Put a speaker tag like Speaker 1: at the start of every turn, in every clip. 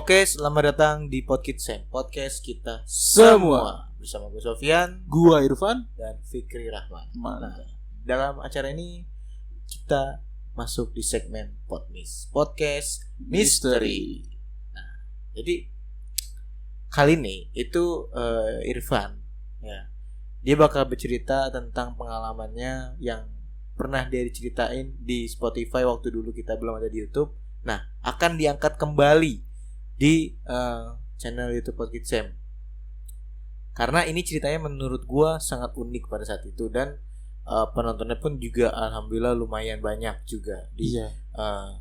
Speaker 1: Oke, selamat datang di podcast kita semua. Bersama gue Sofyan,
Speaker 2: Gua Irfan
Speaker 1: dan Fikri Rahman.
Speaker 2: Mantap.
Speaker 1: Nah, dalam acara ini kita masuk di segmen podcast misteri. Nah, jadi kali ini itu Irfan, ya, dia bakal bercerita tentang pengalamannya yang pernah dia diceritain di Spotify waktu dulu kita belum ada di YouTube. Nah, akan diangkat kembali di channel YouTube Podcast Sam. Karena ini ceritanya menurut gua sangat unik pada saat itu dan penontonnya pun juga alhamdulillah lumayan banyak juga di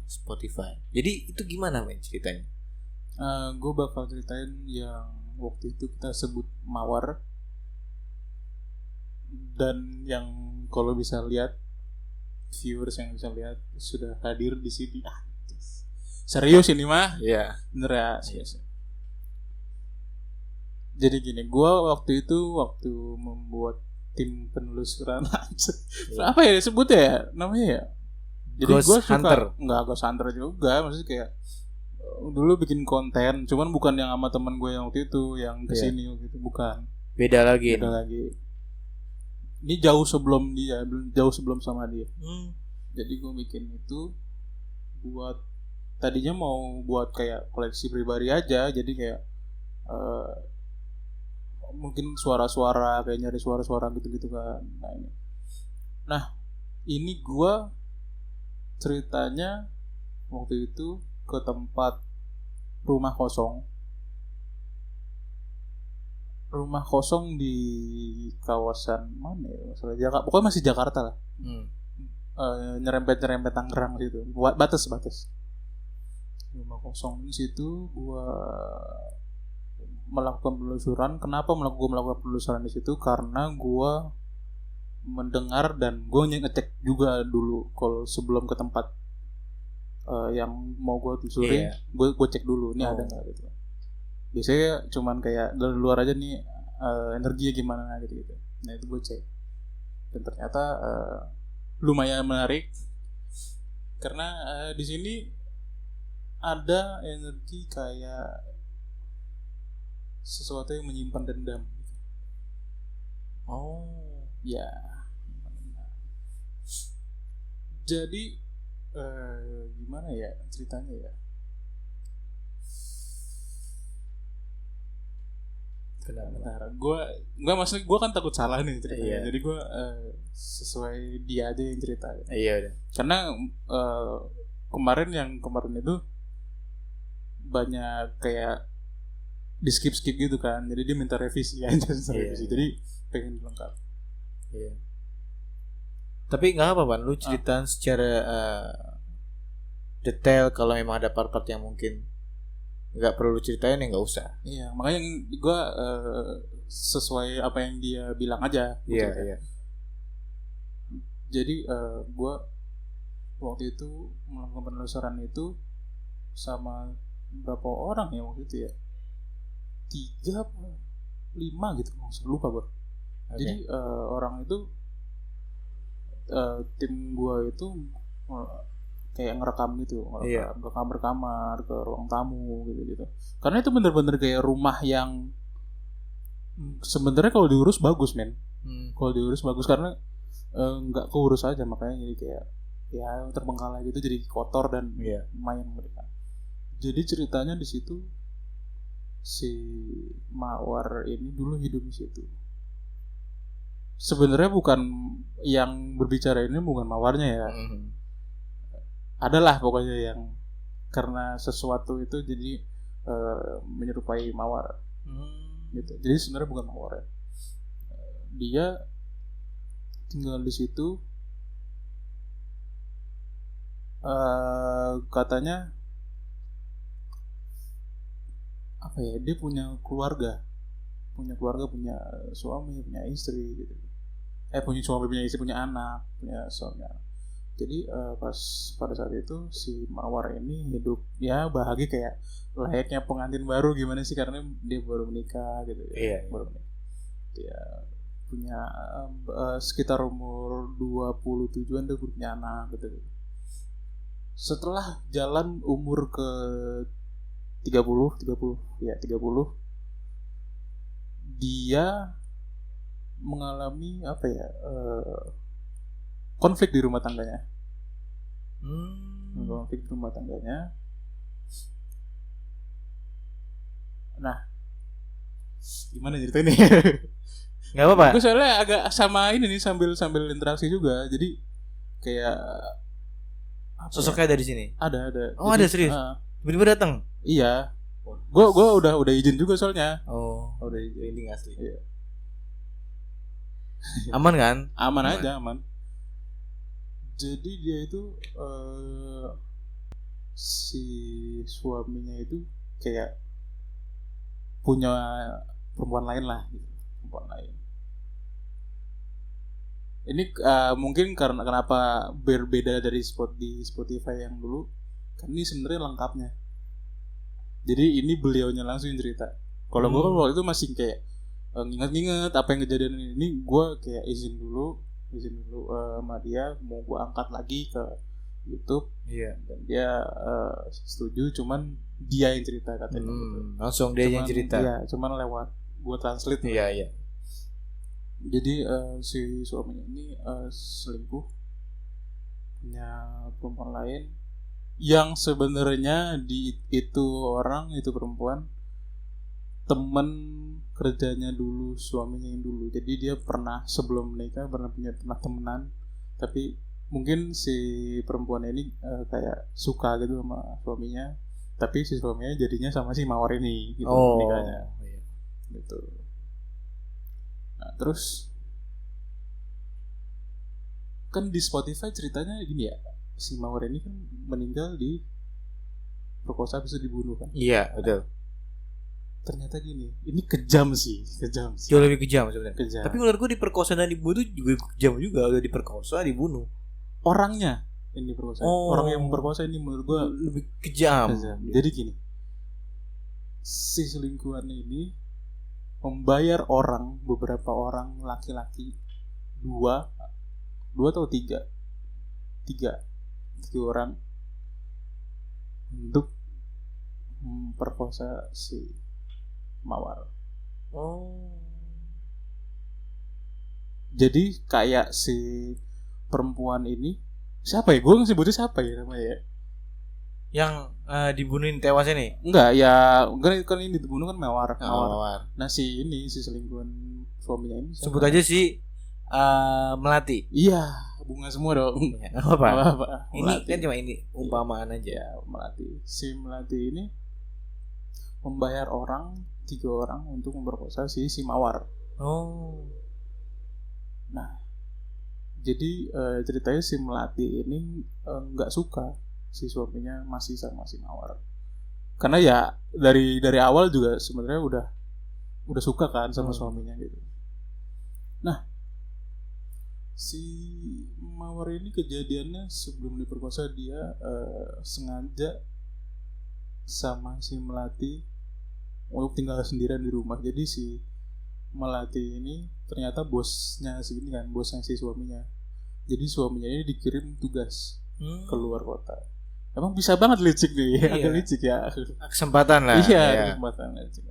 Speaker 1: Spotify. Jadi itu gimana men ceritanya?
Speaker 2: Gue bakal ceritain yang waktu itu kita sebut mawar. Dan yang kalau bisa lihat, viewers yang bisa lihat sudah hadir di sini. Serius ini mah?
Speaker 1: Iya.
Speaker 2: Bener ya, serius. Jadi gini, gue waktu membuat tim penelusuran apa ya disebutnya ya namanya ya. Jadi gue suka Ghost Hunter juga, maksudnya kayak dulu bikin konten, cuman bukan yang sama teman gue yang waktu itu yang kesini gitu, bukan.
Speaker 1: Beda lagi. Ini
Speaker 2: jauh sebelum sama dia. Jadi gue bikin itu buat tadinya mau buat kayak koleksi pribadi aja, jadi kayak mungkin suara-suara, kayak nyari suara-suara gitu-gitu kan. Nah ini gua ceritanya waktu itu ke tempat rumah kosong di kawasan mana ya, masalah pokoknya masih Jakarta lah. Nyerempet Tangerang situ, buat batas rumah kosong di situ. Gua melakukan penelusuran. Kenapa melakukan penelusuran di situ? Karena gua mendengar dan gua ngecek juga dulu kalau sebelum ke tempat yang mau gua telusuri, gua cek dulu ini ada nggak gitu. Biasanya cuman kayak dari luar aja nih, energinya gimana gitu. Nah itu gua cek dan ternyata lumayan menarik karena di sini ada energi kayak sesuatu yang menyimpan dendam.
Speaker 1: Oh,
Speaker 2: ya. Jadi gimana ya ceritanya ya? Kenapa? Maksudnya gue kan takut salah nih ceritanya. Jadi gue sesuai dia aja yang cerita.
Speaker 1: Iya.
Speaker 2: Karena kemarin itu banyak kayak di skip gitu kan, jadi dia minta revisi aja. Revisi. Jadi pengen lengkap.
Speaker 1: Iya. Tapi nggak apa-apa, lu ceritain secara detail. Kalau memang ada part-part yang mungkin nggak perlu ceritain ya nggak usah.
Speaker 2: Iya, makanya gue sesuai apa yang dia bilang aja.
Speaker 1: Iya.
Speaker 2: Jadi gue waktu itu melakukan penelusuran itu sama berapa orang ya waktu itu ya, 3 apa 5 gitu, lupa gue. Jadi orang itu tim gue itu kayak ngerekam gitu, ngerekam kamar ke ruang tamu gitu. Karena itu bener-bener kayak rumah yang sebenarnya kalau diurus bagus men. Kalau diurus bagus karena nggak keurus aja, makanya jadi kayak ya terbengkalai gitu, jadi kotor dan lumayan mereka. Jadi ceritanya di situ si mawar ini dulu hidup di situ. Sebenarnya bukan yang berbicara ini bukan mawarnya ya. Adalah pokoknya yang karena sesuatu itu jadi menyerupai mawar. Gitu. Jadi sebenarnya bukan mawar ya. Dia tinggal di situ. Katanya apa ya, dia punya keluarga, punya suami, punya istri gitu. Punya suami, punya istri, punya anak, punya suami. Jadi pas pada saat itu si mawar ini hidup ya bahagia kayak layaknya pengantin baru gimana sih, karena dia baru menikah gitu. Baru menikah. Dia punya sekitar umur 27-an dia punya anak gitu. Setelah jalan umur ke 30 dia mengalami apa ya, konflik di rumah tangganya. Konflik di rumah tangganya. Nah, gimana ceritanya?
Speaker 1: Nggak apa-apa.
Speaker 2: Gue soalnya agak sama ini nih, sambil interaksi juga. Jadi kayak
Speaker 1: sosoknya ada di sini.
Speaker 2: Ada.
Speaker 1: Oh,
Speaker 2: jadi,
Speaker 1: ada serius. Tiba-tiba datang.
Speaker 2: Iya. Gue udah izin juga soalnya.
Speaker 1: Oh,
Speaker 2: udah izin.
Speaker 1: Merinding asli.
Speaker 2: Iya.
Speaker 1: Aman kan?
Speaker 2: Aman aja, aman. Jadi dia itu si suaminya itu kayak punya perempuan lain lah gitu. Perempuan lain. Ini mungkin karena kenapa berbeda dari di Spotify yang dulu, karena ini sebenarnya lengkapnya. Jadi ini beliaunya langsung yang cerita. Kalau gue kan waktu itu masih kayak nginget-nginget apa yang kejadian ini, gue kayak izin dulu sama dia, mau gue angkat lagi ke YouTube.
Speaker 1: Iya.
Speaker 2: Dan dia setuju, cuman dia yang cerita katanya gitu.
Speaker 1: Langsung dia yang cerita.
Speaker 2: Iya, cuman lewat gue translate.
Speaker 1: Iya.
Speaker 2: Jadi si suaminya ini selingkuh, punya perempuan lain yang sebenarnya itu perempuan teman kerjanya dulu suaminya yang dulu. Jadi dia pernah sebelum menikah pernah temenan, tapi mungkin si perempuan ini kayak suka gitu sama suaminya, tapi si suaminya jadinya sama si mawar ini gitu nikahnya.
Speaker 1: Iya.
Speaker 2: Gitu. Nah, terus kan di Spotify ceritanya gini ya, si mawar ini kan meninggal di perkosa, bisa dibunuh kan.
Speaker 1: Iya, betul.
Speaker 2: Ternyata gini, ini kejam sih.
Speaker 1: Jauh lebih kejam sebenarnya.
Speaker 2: Kejam.
Speaker 1: Tapi menurut gue diperkosa dan dibunuh juga kejam juga. Udah diperkosa, dibunuh.
Speaker 2: Orangnya yang diperkosa. Orang yang memperkosa ini menurut gue
Speaker 1: lebih kejam.
Speaker 2: Jadi gini, si selingkuhan ini membayar beberapa orang laki-laki, dua atau tiga orang untuk memperkosa si mawar. Jadi kayak si perempuan ini, siapa ya? Gue sebutnya siapa ya namanya?
Speaker 1: Yang dibunuhin tewas ini?
Speaker 2: Enggak, ya kan ini dibunuh kan mawar. Nah si selingkuhan suaminya ini
Speaker 1: sebut aja si Melati.
Speaker 2: Iya, bunga semua dong.
Speaker 1: Apa? Ini kan cuma ini umpamaan aja.
Speaker 2: Ya, Melati. Si Melati ini membayar 3 orang untuk memperkosa si mawar. Nah, jadi ceritanya si Melati ini nggak suka si suaminya masih sama si mawar. Karena ya dari awal juga sebenarnya udah suka kan sama suaminya gitu. Nah, si mawar ini kejadiannya sebelum diperkosa dia sengaja sama si Melati untuk tinggal sendirian di rumah. Jadi si Melati ini ternyata bosnya si suaminya. Jadi suaminya ini dikirim tugas keluar kota. Emang bisa banget licik nih, agak licik ya.
Speaker 1: Kesempatan lah.
Speaker 2: Iya, kesempatan licik.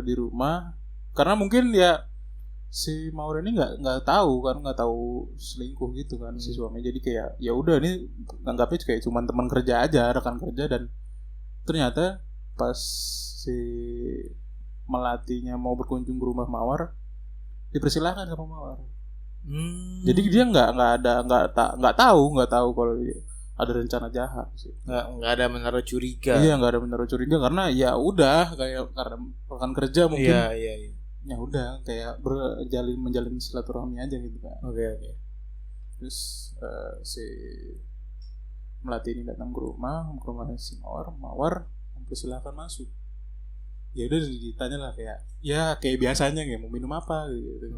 Speaker 2: Di rumah, karena mungkin ya si Mawar ini nggak tahu selingkuh gitu kan si suami. Jadi kayak ya udah ini anggapnya kayak cuman teman kerja aja, rekan kerja. Dan ternyata pas si Melatinya mau berkunjung ke rumah Mawar, dipersilahkan sama Mawar. Jadi dia nggak tahu kalau ada rencana jahat sih.
Speaker 1: Nggak ada menaruh curiga.
Speaker 2: Iya, nggak ada menaruh curiga karena ya udah kayak karena rekan kerja mungkin.
Speaker 1: Iya.
Speaker 2: Ya udah kayak menjalin silaturahmi aja gitu kan.
Speaker 1: Oke.
Speaker 2: Terus si Melati ini datang ke rumah si Mawar mempersilahkan masuk. Ya udah ditanya lah kayak biasanya kayak mau minum apa gitu.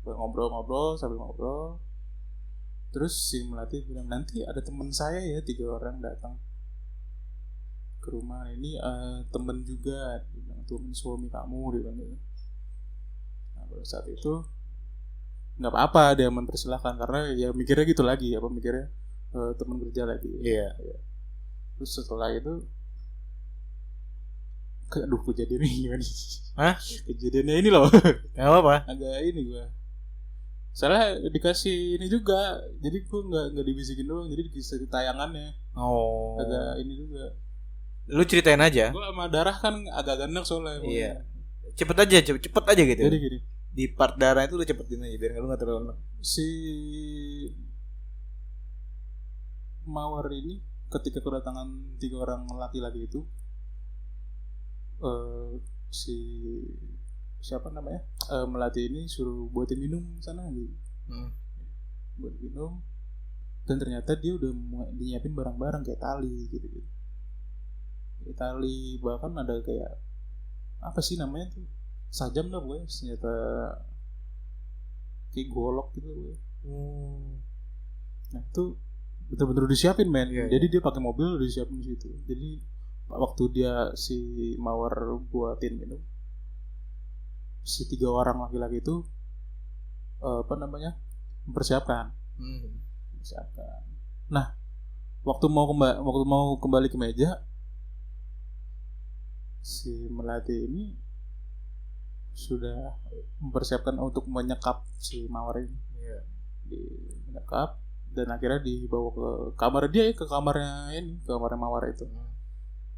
Speaker 2: Ngobrol sambil ngobrol. Terus si Melati bilang, nanti ada teman saya ya 3 orang datang ke rumah ini, teman juga, teman suami kamu, dia bilang gitu. Nah pada saat itu nggak apa-apa dia mempersilahkan karena ya mikirnya gitu lagi, mikirnya teman kerja lagi.
Speaker 1: Iya.
Speaker 2: Terus setelah itu Aduh, kejadiannya gimana sih?
Speaker 1: Hah?
Speaker 2: Kejadiannya ini loh.
Speaker 1: Gak apa-apa.
Speaker 2: Agak ini gue. Soalnya dikasih ini juga. Jadi gue nggak dibisikin doang. Jadi dikasih tayangannya.
Speaker 1: Oh.
Speaker 2: Agak ini juga.
Speaker 1: Lu ceritain aja.
Speaker 2: Gue sama darah kan agak gandeng soalnya.
Speaker 1: Iya. Cepet aja gitu.
Speaker 2: Jadi gini.
Speaker 1: Di part darah itu lu cepetin aja biar lu nggak terlalu.
Speaker 2: Si Mawar ini ketika kedatangan 3 orang laki-laki itu, si siapa namanya Melati ini suruh buatin minum sana gitu. Buat minum, dan ternyata dia udah nyiapin barang-barang kayak tali gitu. Kayak tali, bahkan ada kayak apa sih namanya tuh, sajam lah pokoknya, senjata kayak golok gitu gue. Nah itu betul-betul disiapin men.
Speaker 1: Iya,
Speaker 2: jadi dia pakai mobil udah disiapin di situ. Jadi waktu dia si Mawar buatin minum, si 3 orang laki-laki itu mempersiapkan. Nah waktu mau kembali ke meja, si Melati ini sudah mempersiapkan untuk menyekap si Mawar ini. Menyekap, dan akhirnya dibawa ke kamar dia, ke kamarnya Mawar itu.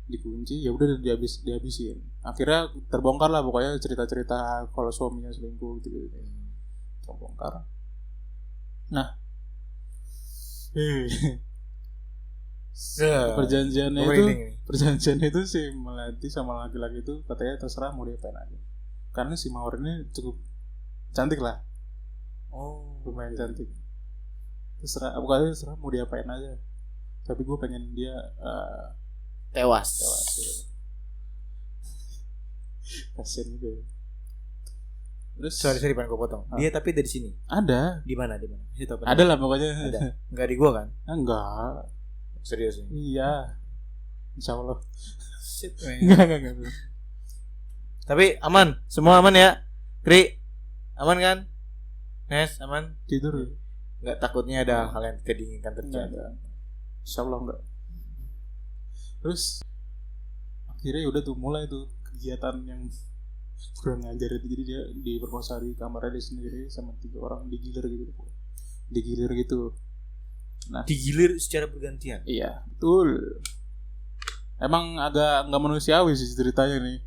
Speaker 2: Dikunci, ya udah dihabisin. Akhirnya terbongkar lah pokoknya cerita-cerita kalau suaminya selingkuh gitu. Terbongkar. Nah, perjanjiannya itu si Melati sama laki-laki itu katanya terserah mau diapain aja. Karena si Mawar ini cukup cantik lah. Lumayan cantik. Terserah mau diapain aja. Tapi gue pengen dia
Speaker 1: tewas
Speaker 2: ya. Kasian juga ya. Terus
Speaker 1: sorry pengen gue potong. Dia tapi dari sini.
Speaker 2: Ada.
Speaker 1: Di mana?
Speaker 2: Ada lah pokoknya.
Speaker 1: Ada. Enggak di gua kan?
Speaker 2: Enggak.
Speaker 1: Serius ini?
Speaker 2: Iya. Insyaallah.
Speaker 1: Shit,
Speaker 2: enggak.
Speaker 1: Tapi aman, semua aman ya. Kri, aman kan? Nes, aman?
Speaker 2: Tidur.
Speaker 1: Enggak takutnya ada hal yang tidak diinginkan terjadi.
Speaker 2: Insyaallah enggak. Terus akhirnya udah tuh mulai tuh kegiatan yang kurang ajar itu. Jadi dia diperkosa di kamarnya dia sendiri sama 3 orang, digilir gitu. Nah,
Speaker 1: digilir secara bergantian.
Speaker 2: Iya, betul. Emang agak nggak manusiawi sih ceritanya nih.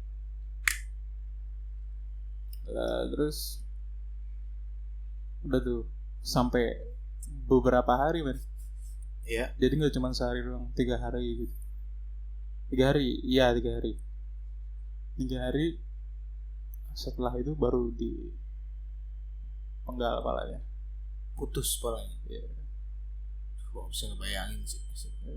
Speaker 2: Terus udah tuh sampai beberapa hari men.
Speaker 1: Iya.
Speaker 2: Jadi nggak cuma sehari doang, 3 hari gitu. 3 hari, iya 3 hari. 3 hari setelah itu baru di penggal kepalanya.
Speaker 1: Putus kepalanya.
Speaker 2: Iya.
Speaker 1: Gua bisa ngebayangin sih.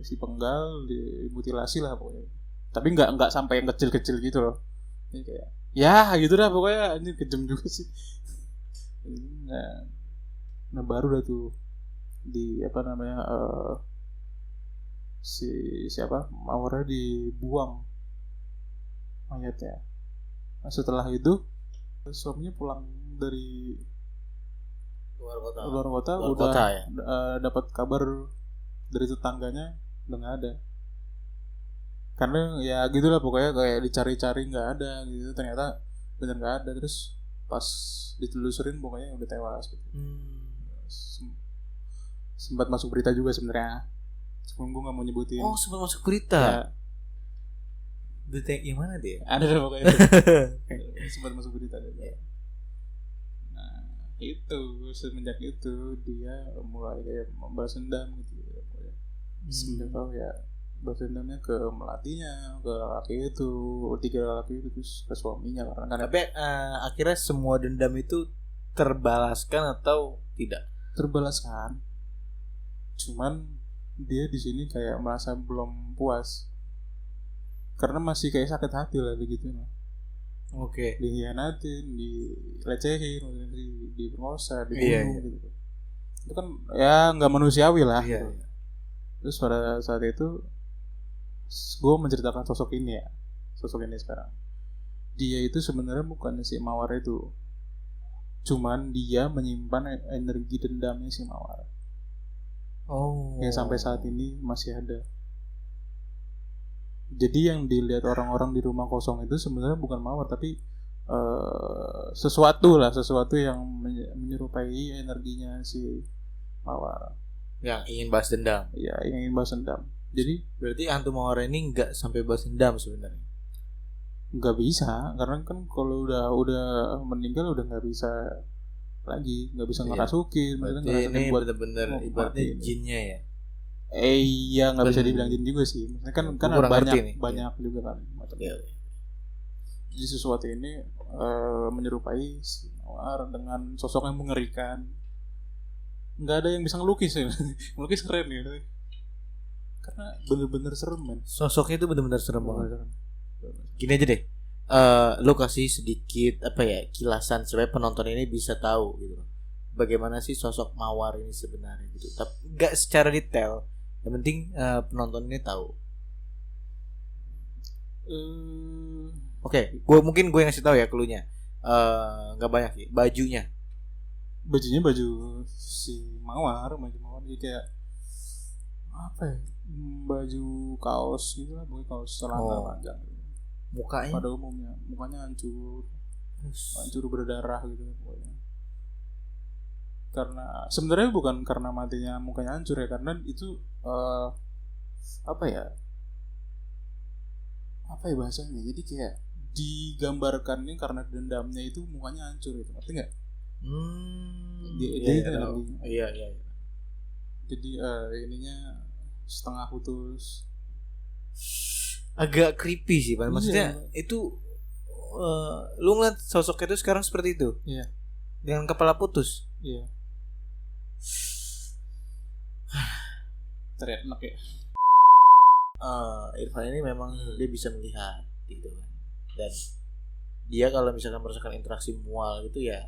Speaker 2: Si penggal dimutilasi lah pokoknya. Tapi nggak sampai yang kecil-kecil gitu loh. Ini kayak ya gitu dah pokoknya, ini kejam juga sih. Nah baru dah tuh di apa namanya siapa Mawarnya dibuang mayatnya. Nah, setelah itu suaminya pulang dari luar kota udah
Speaker 1: ya?
Speaker 2: Dapat kabar dari tetangganya udah nggak ada. Karena ya gitulah pokoknya kayak dicari-cari nggak ada gitu, ternyata bener nggak ada. Terus pas ditelusurin pokoknya udah tewas gitu. Sempat masuk berita juga sebenarnya, cuma gue nggak mau nyebutin.
Speaker 1: Oh, sempat masuk berita ya. Berita yang mana dia?
Speaker 2: Ada deh pokoknya. Sempat masuk berita deh. Nah itu semenjak itu dia mulai kayak membalas dendam gitu pokoknya. Semenjak tahu ya balas dendamnya ke Melatinya, ke laki itu, 3 laki itu, terus ke suaminya karena kan.
Speaker 1: Tapi akhirnya semua dendam itu terbalaskan atau tidak?
Speaker 2: Terbalaskan. Cuman dia di sini kayak merasa belum puas. Karena masih kayak sakit hati lah begitu.
Speaker 1: Oke.
Speaker 2: Dihianatin, dilecehin, diperkosa, dibunuh gitu. Itu kan ya nggak manusiawi lah.
Speaker 1: Iya.
Speaker 2: Terus pada saat itu gue menceritakan sosok ini sekarang. Dia itu sebenarnya bukan si Mawar itu, cuman dia menyimpan energi dendamnya si Mawar. Yang sampai saat ini masih ada. Jadi yang dilihat orang-orang di rumah kosong itu sebenarnya bukan mawar, tapi sesuatu yang menyerupai energinya si mawar.
Speaker 1: Yang ingin balas dendam.
Speaker 2: Ya, yang ingin balas dendam. Jadi
Speaker 1: berarti hantu mawar ini nggak sampai balas dendam sebenarnya.
Speaker 2: Nggak bisa, karena kan kalau udah meninggal udah nggak bisa lagi, nggak bisa ngerasukin.
Speaker 1: Berarti ini benar-benar ibaratnya jinnya ya.
Speaker 2: Iya, nggak bisa dibilang jin juga sih. Maksudnya kan ada banyak juga kan.
Speaker 1: Ya.
Speaker 2: Jadi sesuatu ini menyerupai si mawar dengan sosok yang mengerikan. Nggak ada yang bisa ngelukis ya. Ngelukis keren ya. Karena bener-bener serem man.
Speaker 1: Sosoknya itu bener-bener serem banget. Gini aja deh, lo kasih sedikit kilasan supaya penonton ini bisa tahu gitu, bagaimana sih sosok mawar ini sebenarnya gitu. Tapi nggak secara detail, yang penting penonton ini tahu. Oke, mungkin gue yang kasih tahu ya cluenya. Nggak banyak sih, bajunya
Speaker 2: baju si mawar jadi kayak apa ya, baju kaos gitu lah, bukan kaos celana panjang.
Speaker 1: Mukanya
Speaker 2: pada umumnya mukanya hancur berdarah gitu pokoknya. Karena sebenarnya bukan karena matinya mukanya hancur ya, karena itu apa ya bahasanya, jadi kayak digambarkannya karena dendamnya itu mukanya hancur itu, ngerti nggak?
Speaker 1: Iya.
Speaker 2: Jadi ininya setengah putus.
Speaker 1: Agak creepy sih Pak. Maksudnya itu lu ngeliat sosoknya itu sekarang seperti itu.
Speaker 2: Iya.
Speaker 1: Dengan kepala putus.
Speaker 2: Iya. Terlihat enak ya.
Speaker 1: Irfan ini memang dia bisa melihat gitu kan. Dan dia kalau misalkan merasakan interaksi mual gitu ya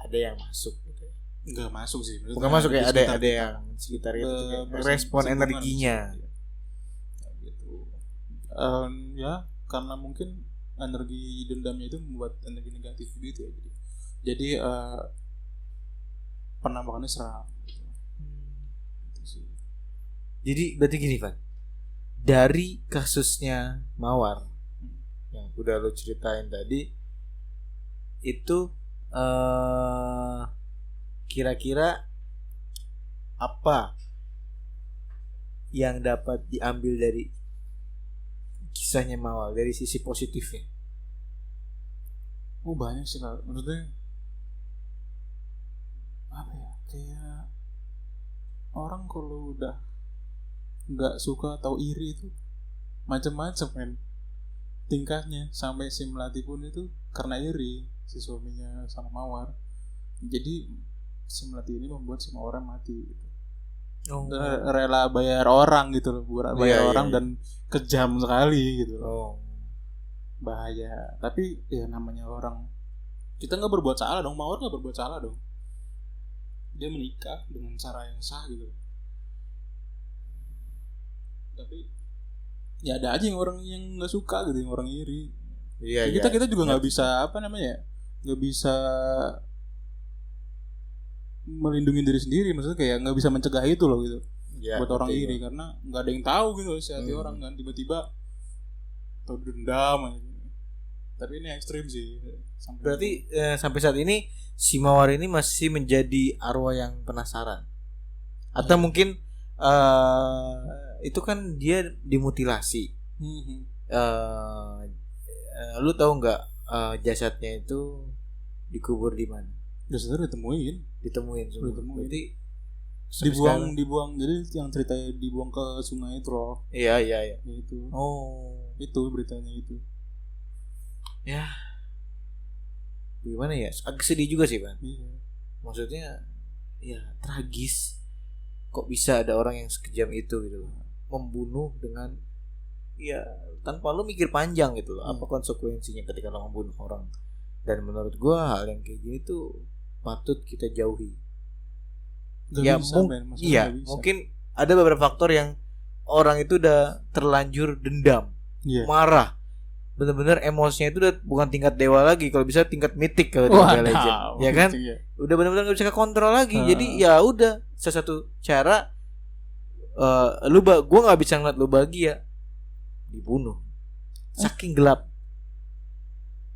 Speaker 1: ada yang masuk gitu.
Speaker 2: Enggak masuk sih.
Speaker 1: Bukan masuk ya, ada yang sekitar itu respon energinya.
Speaker 2: Ya karena mungkin energi dendamnya itu membuat energi negatif gitu ya, jadi penampakannya seram gitu.
Speaker 1: Jadi berarti gini Van, dari kasusnya mawar yang udah lo ceritain tadi itu kira-kira apa yang dapat diambil dari kisahnya mawar dari sisi positifnya?
Speaker 2: Banyak sih Kak. Maksudnya apa ya, kayak orang kalau udah nggak suka atau iri itu macam-macam kan tingkahnya, sampai si Melati pun itu karena iri si suaminya sama mawar, jadi si Melati ini membuat si mawar mati gitu. Rela bayar orang gitu loh, bayar orang dan kejam sekali gitu loh. Bahaya. Tapi ya namanya orang, kita nggak berbuat salah dong, mawar nggak berbuat salah dong, dia menikah dengan cara yang sah gitu. Tapi ya ada aja yang orang yang nggak suka gitu, yang orang iri. Kita juga nggak bisa nggak bisa melindungi diri sendiri, maksudnya kayak nggak bisa mencegah itu loh gitu buat orang iri, karena nggak ada yang tahu gitu si hati orang kan, tiba-tiba atau dendam aja. Tapi ini ekstrim sih.
Speaker 1: Berarti sampai saat ini si mawar ini masih menjadi arwah yang penasaran, atau mungkin itu kan dia dimutilasi. Lu tahu nggak jasadnya itu dikubur di mana?
Speaker 2: Jasadnya ditemuin
Speaker 1: semua. Berarti
Speaker 2: dibuang. Jadi yang ceritanya dibuang ke sungai itu loh.
Speaker 1: Iya.
Speaker 2: Itu. Itu beritanya itu.
Speaker 1: Ya. Gimana ya? Agak sedih juga sih, Bang.
Speaker 2: Iya.
Speaker 1: Maksudnya ya tragis. Kok bisa ada orang yang sekejam itu gitu loh. Membunuh dengan ya tanpa lu mikir panjang gitu loh. Apa konsekuensinya ketika lo membunuh orang? Dan menurut gua hal yang kayak gini tuh patut kita jauhi. Mungkin ada beberapa faktor yang orang itu udah terlanjur dendam, marah, benar-benar emosinya itu udah bukan tingkat dewa lagi, kalau bisa tingkat mitik kalau di Mobile Legends, ya kan? Udah benar-benar nggak bisa kontrol lagi. Jadi ya udah, salah satu cara, gua nggak bisa ngeliat lu bahagia, dibunuh. Saking gelap,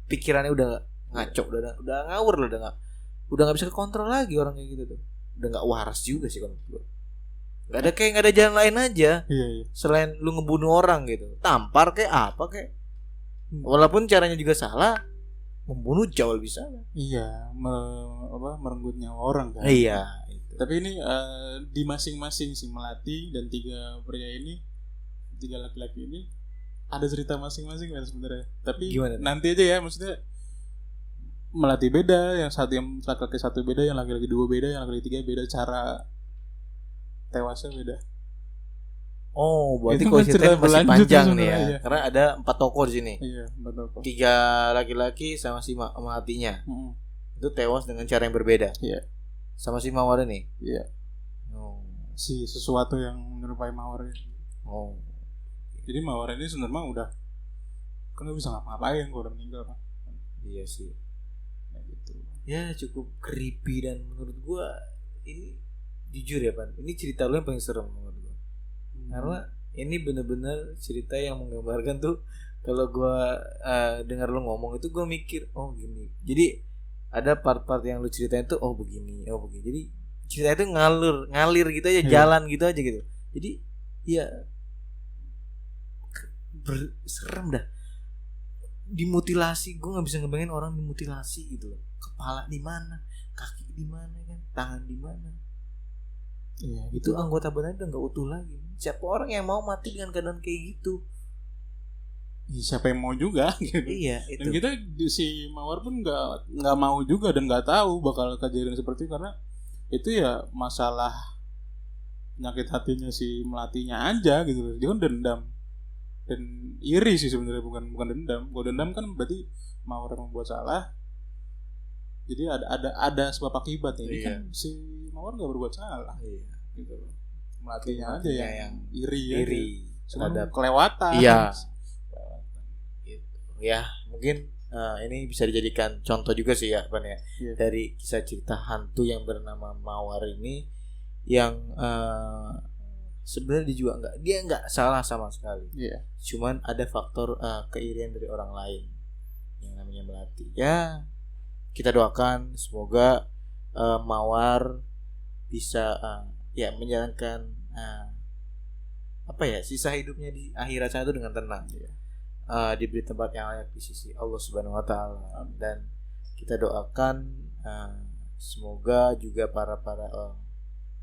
Speaker 1: pikirannya udah ngaco, udah ngawur loh, udah nggak bisa kontrol lagi orang kayak gitu tuh. Udah nggak waras juga sih kalau menurut gue. Nggak ada jalan lain aja.
Speaker 2: Iya.
Speaker 1: Selain lu ngebunuh orang gitu, tampar kayak apa kayak. Walaupun caranya juga salah, membunuh jauh lebih salah.
Speaker 2: Iya, merenggut nyawa orang kan.
Speaker 1: Iya. Itu.
Speaker 2: Tapi ini di masing-masing si Melati dan 3 pria ini, 3 laki-laki ini ada cerita masing-masing kan sebenarnya. Tapi
Speaker 1: gimana?
Speaker 2: Nanti aja ya, maksudnya Melati beda, yang laki-laki 1 beda, yang laki-laki 2 beda, yang laki-laki 3 beda, cara tewasnya beda.
Speaker 1: Oh, berarti
Speaker 2: Itu
Speaker 1: kalau
Speaker 2: kan
Speaker 1: ceritanya
Speaker 2: cerita
Speaker 1: masih
Speaker 2: berlanjut
Speaker 1: panjang
Speaker 2: tuh
Speaker 1: nih ya.
Speaker 2: sebenarnya.
Speaker 1: Karena ada 4 tokoh di sini.
Speaker 2: Iya, betul kok.
Speaker 1: 3 laki-laki sama si Melatinya. Itu tewas dengan cara yang berbeda.
Speaker 2: Iya.
Speaker 1: Sama si Mawar ini.
Speaker 2: Iya.
Speaker 1: Oh.
Speaker 2: Si sesuatu yang menyerupai Mawar ini.
Speaker 1: Oh.
Speaker 2: Jadi Mawar ini sebenarnya udah kan gak bisa ngapa-ngapain kalau udah meninggal kan.
Speaker 1: Iya sih.
Speaker 2: Nah, gitu.
Speaker 1: Ya cukup creepy dan menurut gua ini jujur ya Pan, ini cerita lu yang paling serem menurut gua. Karena ini benar-benar cerita yang menggambarkan tuh, kalau gua dengar lu ngomong itu gua mikir, oh gini. Jadi ada part-part yang lu ceritain tuh, oh begini. Jadi cerita itu ngalir gitu aja, jalan gitu aja gitu. Jadi ya serem dah. Dimutilasi, gue nggak bisa ngebayangin orang dimutilasi gitu loh. Kepala di mana, kaki di mana kan, tangan di mana.
Speaker 2: Iya,
Speaker 1: Itu anggota badannya udah nggak utuh lagi. Siapa orang yang mau mati dengan keadaan kayak gitu?
Speaker 2: Ya, siapa yang mau juga gitu.
Speaker 1: Iya itu.
Speaker 2: Dan kita si Mawar pun nggak mau juga dan nggak tahu bakal kejadian seperti itu, karena itu ya masalah penyakit hatinya si Melatinya aja gitu loh. Dia kan dendam dan iri sih sebenarnya, bukan dendam. Kalau dendam kan berarti Mawar yang membuat salah. Jadi ada sebab akibat ya. Ini kan si Mawar nggak berbuat salah.
Speaker 1: Iya.
Speaker 2: Gitu loh. Melatinya aja yang iri.
Speaker 1: Terhadap
Speaker 2: Terhadap kelewatan.
Speaker 1: Iya. Gitu. Ya mungkin ini bisa dijadikan contoh juga sih ya Pan ya.
Speaker 2: Iya.
Speaker 1: Dari kisah cerita hantu yang bernama Mawar ini, yang sebenarnya dia nggak salah sama sekali.
Speaker 2: Iya.
Speaker 1: Cuman ada faktor keirian dari orang lain yang namanya Melati. Ya kita doakan semoga Mawar bisa ya menjalankan sisa hidupnya di akhirat sana itu dengan tenang. Diberi tempat yang layak di sisi Allah Subhanahu Wa Taala. Dan kita doakan semoga juga para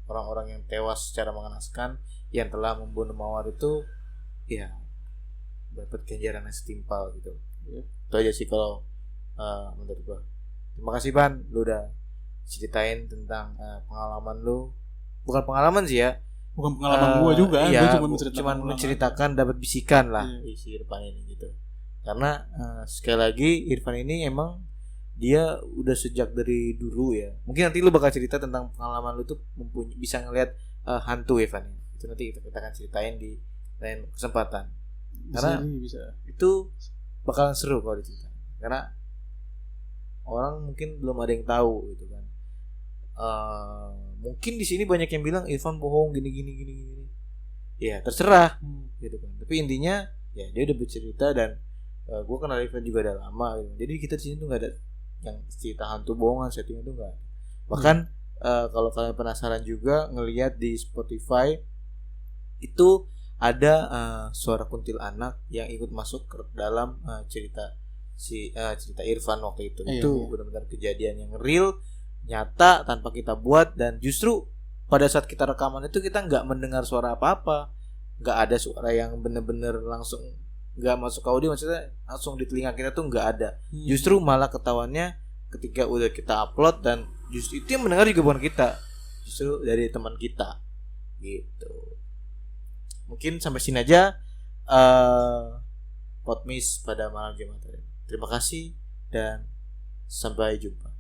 Speaker 1: orang-orang yang tewas secara mengenaskan yang telah membunuh Mawar itu ya dapat ganjaran yang setimpal gitu. Itu aja sih kalau menurut gua. Terima kasih Ban, lu udah ceritain tentang pengalaman lu. Bukan pengalaman sih ya.
Speaker 2: Bukan pengalaman gua juga,
Speaker 1: iya,
Speaker 2: gua
Speaker 1: cuma menceritakan, dapat bisikan lah si Irfan ini gitu. Karena sekali lagi Irfan ini emang dia udah sejak dari dulu ya. Mungkin nanti lu bakal cerita tentang pengalaman lu tuh bisa ngelihat hantu Irfan ini. Itu nanti kita akan ceritain di lain kesempatan. Karena
Speaker 2: bisa.
Speaker 1: Itu bakalan seru kalau diceritain. Karena orang mungkin belum ada yang tahu gitu kan. Mungkin di sini banyak yang bilang Irfan bohong gini. Ya terserah gitu kan. Tapi intinya ya dia udah bercerita dan gue kenal Irfan juga udah lama gitu. Jadi kita di sini tuh nggak ada yang cerita hantu bohongan, setting itu nggak. Bahkan kalau kalian penasaran juga ngelihat di Spotify itu ada suara kuntilanak yang ikut masuk ke dalam cerita Irfan waktu itu. Itu benar-benar kejadian yang real, nyata, tanpa kita buat. Dan justru pada saat kita rekaman itu kita nggak mendengar suara apa-apa, nggak ada suara yang benar-benar langsung nggak masuk audio, maksudnya langsung di telinga kita tuh nggak ada. Justru malah ketahuannya ketika udah kita upload, dan justru itu yang mendengar juga bukan kita, justru dari teman kita gitu. Mungkin sampai sini aja Podmis pada malam Jumat. Terima kasih dan sampai jumpa.